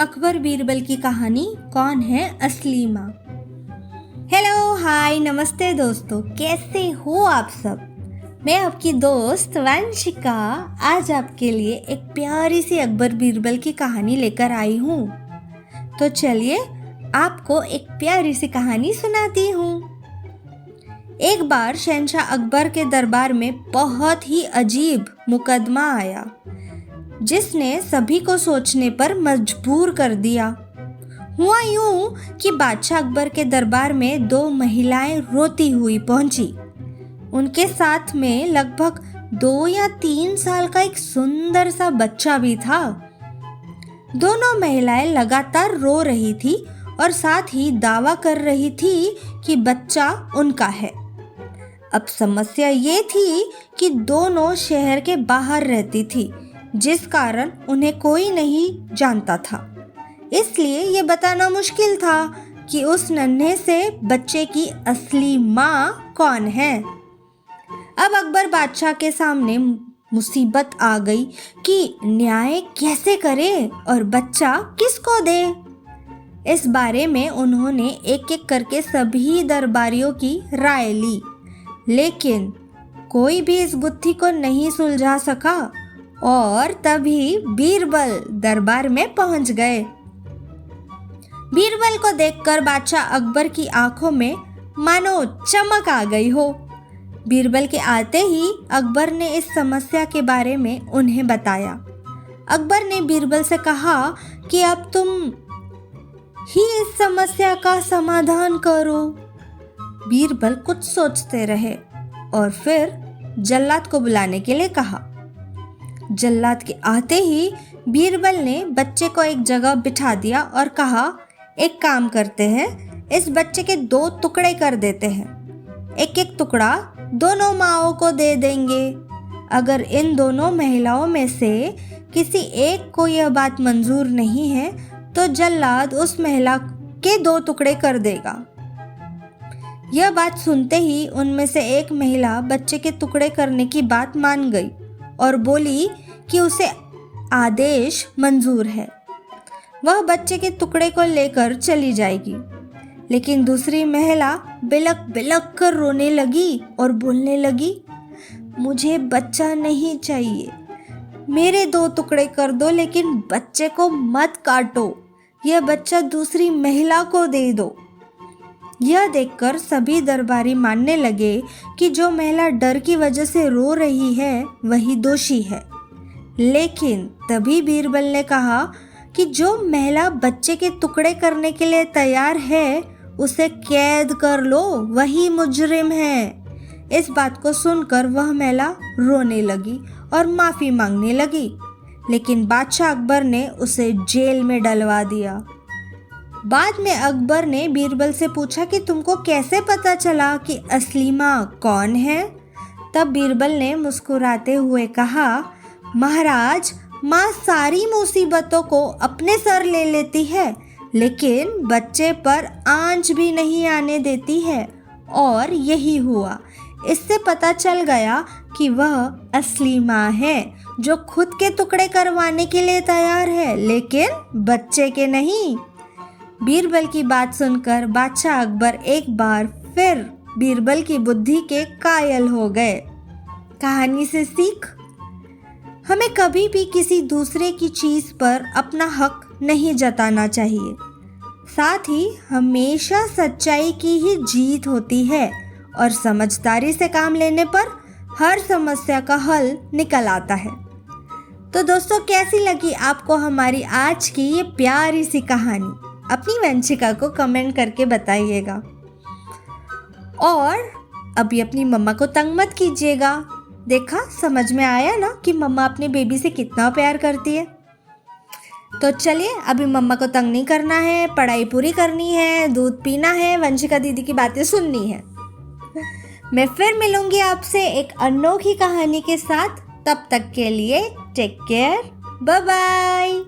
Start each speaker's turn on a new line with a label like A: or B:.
A: अकबर बीरबल की कहानी कौन है असली माँ। हेलो हाय नमस्ते दोस्तों, कैसे हो आप सब। मैं आपकी दोस्त वंशिका आज आपके लिए एक प्यारी सी अकबर बीरबल की कहानी लेकर आई हूँ। तो चलिए आपको एक प्यारी सी कहानी सुनाती हूँ। एक बार शहंशाह अकबर के दरबार में बहुत ही अजीब मुकदमा आया जिसने सभी को सोचने पर मजबूर कर दिया। हुआ यूं कि बादशाह अकबर के दरबार में दो महिलाएं रोती हुई पहुंची। उनके साथ में लगभग 2 या 3 साल का एक सुंदर सा बच्चा भी था। दोनों महिलाएं लगातार रो रही थी और साथ ही दावा कर रही थी कि बच्चा उनका है। अब समस्या ये थी कि दोनों शहर के बाहर रहती थी, जिस कारण उन्हें कोई नहीं जानता था। इसलिए ये बताना मुश्किल था कि उस नन्हे से बच्चे की असली माँ कौन है। अब अकबर बादशाह के सामने मुसीबत आ गई कि न्याय कैसे करे और बच्चा किसको दे। इस बारे में उन्होंने एक एक करके सभी दरबारियों की राय ली, लेकिन कोई भी इस गुत्थी को नहीं सुलझा सका। और तभी बीरबल दरबार में पहुंच गए। बीरबल को देखकर बादशाह अकबर की आंखों में मानो चमक आ गई हो। बीरबल के आते ही अकबर ने इस समस्या के बारे में उन्हें बताया। अकबर ने बीरबल से कहा कि अब तुम ही इस समस्या का समाधान करो। बीरबल कुछ सोचते रहे और फिर जल्लाद को बुलाने के लिए कहा। जल्लाद के आते ही बीरबल ने बच्चे को एक जगह बिठा दिया और कहा, एक काम करते हैं, इस बच्चे के 2 टुकड़े कर देते हैं। एक एक टुकड़ा दोनों माओं को दे देंगे। अगर इन दोनों महिलाओं में से किसी एक को यह बात मंजूर नहीं है तो जल्लाद उस महिला के 2 टुकड़े कर देगा। यह बात सुनते ही उनमें से एक महिला बच्चे के टुकड़े करने की बात मान गई और बोली कि उसे आदेश मंजूर है। वह बच्चे के टुकड़े को लेकर चली जाएगी। लेकिन दूसरी महिला बिलक बिलक कर रोने लगी और बोलने लगी, मुझे बच्चा नहीं चाहिए, मेरे 2 टुकड़े कर दो, लेकिन बच्चे को मत काटो, यह बच्चा दूसरी महिला को दे दो। यह देखकर सभी दरबारी मानने लगे कि जो महिला डर की वजह से रो रही है वही दोषी है। लेकिन तभी बीरबल ने कहा कि जो महिला बच्चे के टुकड़े करने के लिए तैयार है उसे कैद कर लो, वही मुजरिम है। इस बात को सुनकर वह महिला रोने लगी और माफी मांगने लगी, लेकिन बादशाह अकबर ने उसे जेल में डलवा दिया। बाद में अकबर ने बीरबल से पूछा कि तुमको कैसे पता चला कि असली माँ कौन है। तब बीरबल ने मुस्कुराते हुए कहा, महाराज, माँ सारी मुसीबतों को अपने सर ले लेती है, लेकिन बच्चे पर आंच भी नहीं आने देती है। और यही हुआ। इससे पता चल गया कि वह असली माँ है, जो खुद के टुकड़े करवाने के लिए तैयार है, लेकिन बच्चे के नहीं। बीरबल की बात सुनकर बादशाह अकबर एक बार फिर बीरबल की बुद्धि के कायल हो गए। कहानी से सीख, हमें कभी भी किसी दूसरे की चीज पर अपना हक नहीं जताना चाहिए। साथ ही हमेशा सच्चाई की ही जीत होती है और समझदारी से काम लेने पर हर समस्या का हल निकल आता है। तो दोस्तों, कैसी लगी आपको हमारी आज की ये प्यारी सी कहानी? अपनी वंशिका को कमेंट करके बताइएगा। और अभी अपनी मम्मा को तंग मत कीजिएगा। देखा, समझ में आया ना कि मम्मा अपने बेबी से कितना प्यार करती है। तो चलिए, अभी मम्मा को तंग नहीं करना है, पढ़ाई पूरी करनी है, दूध पीना है, वंशिका दीदी की बातें सुननी है। मैं फिर मिलूंगी आपसे एक अनोखी कहानी के साथ। तब तक के लिए टेक केयर, बाय बाय।